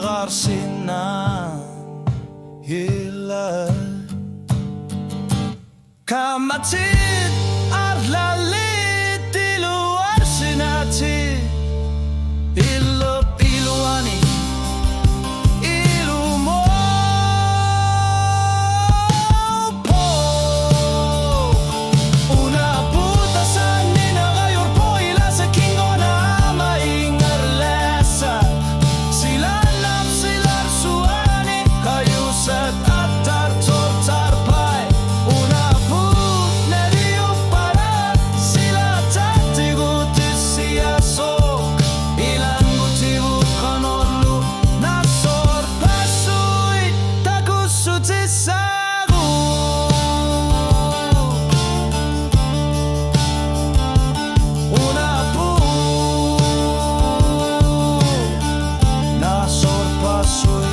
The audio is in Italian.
garsinan hila Kamatit arlalit ilu arsinati Ilu piluani ilu mo po Una puta sanina gayor po ila sa kingo na maingarlesa Silalap silar suani kayusat at tartor tarpay Una put neriyo para sila tatigutis siyasok Ilan motivo kanolu na sorpasuit tagusutissago Una put na sorpasuit